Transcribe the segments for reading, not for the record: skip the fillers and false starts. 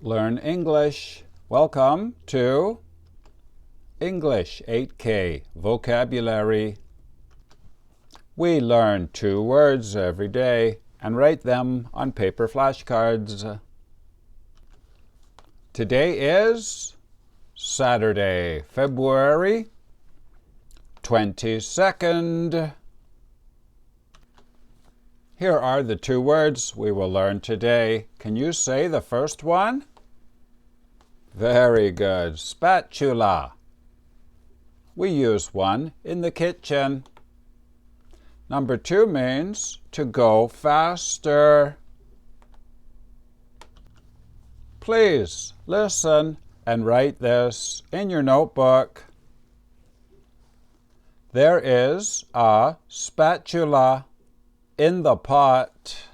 Learn English. Welcome to English 8K Vocabulary. We learn 2 words every day and write them on paper flashcards. Today is Saturday, February 22nd. Here are the 2 words we will learn today. Can you say the first one? Very good. Spatula. We use one in the kitchen. Number 2 means to go faster. Please listen and write this in your notebook. There is a spatula in the pot.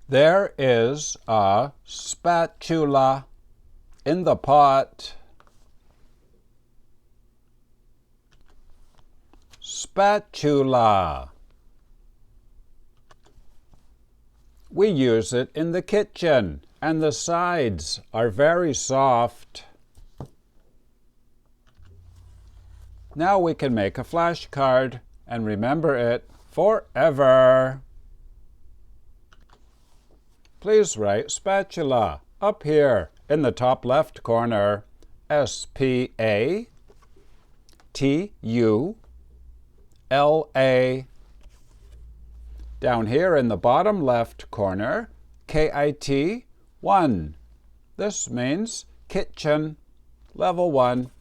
There is a spatula in the pot. Spatula. We use it in the kitchen, and the sides are very soft. Now we can make a flashcard and remember it forever. Please write spatula up here in the top left corner. S-P-A-T-U-L-A. Down here in the bottom left corner, K-I-T-1. This means kitchen, level 1.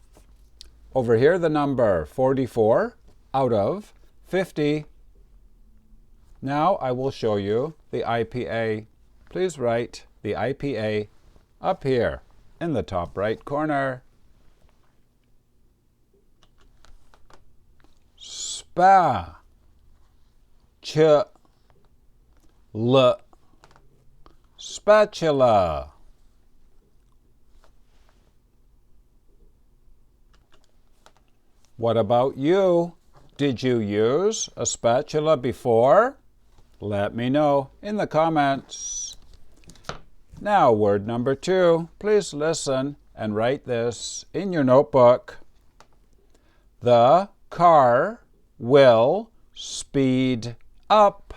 Over here the number 44 out of 50. Now I will show you the IPA. Please write the IPA up here in the top right corner. Spatula. What about you? Did you use a spatula before? Let me know in the comments. Now, word number 2. Please listen and write this in your notebook. The car will speed up.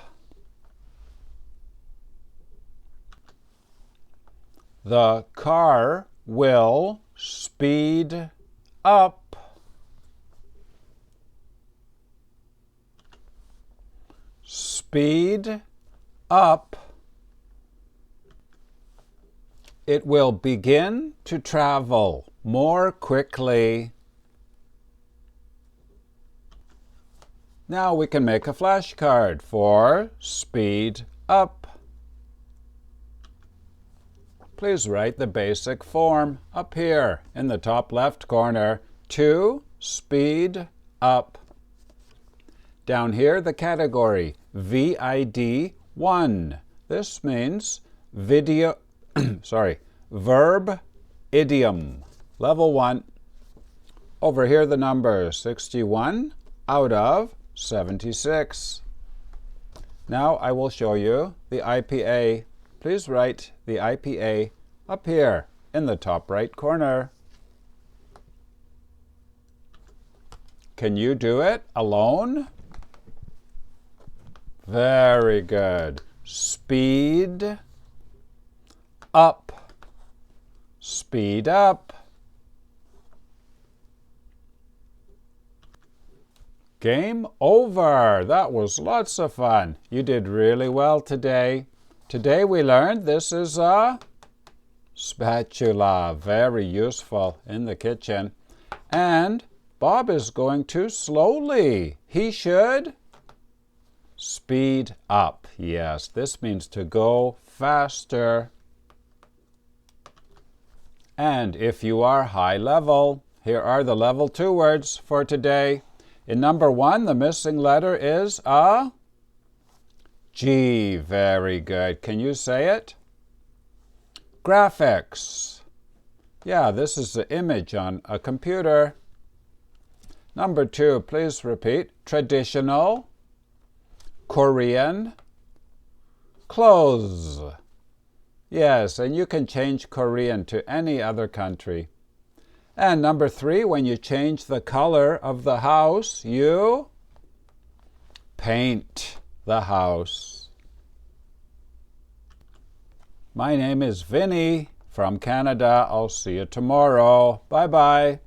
The car will speed up. Speed up. It will begin to travel more quickly. Now we can make a flashcard for speed up. Please write the basic form up here in the top left corner. To speed up. Down here the category VID1. This means verb idiom. Level 1. Over here the number 61 out of 76. Now I will show you the IPA. Please write the IPA up here in the top right corner. Can you do it alone? Very good. Speed up. Speed up. Game over. That was lots of fun. You did really well today. Today we learned this is a spatula. Very useful in the kitchen. And Bob is going too slowly. He should speed up. Yes, this means to go faster. And if you are high level, here are the level 2 words for today. In number 1, the missing letter is a G. Very good. Can you say it? Graphics. Yeah, this is the image on a computer. Number 2, please repeat. Traditional, Korean, Clothes. Yes, and you can change Korean to any other country. And number 3, when you change the color of the house, you paint the house. My name is Vinny from Canada. I'll see you tomorrow. Bye-bye.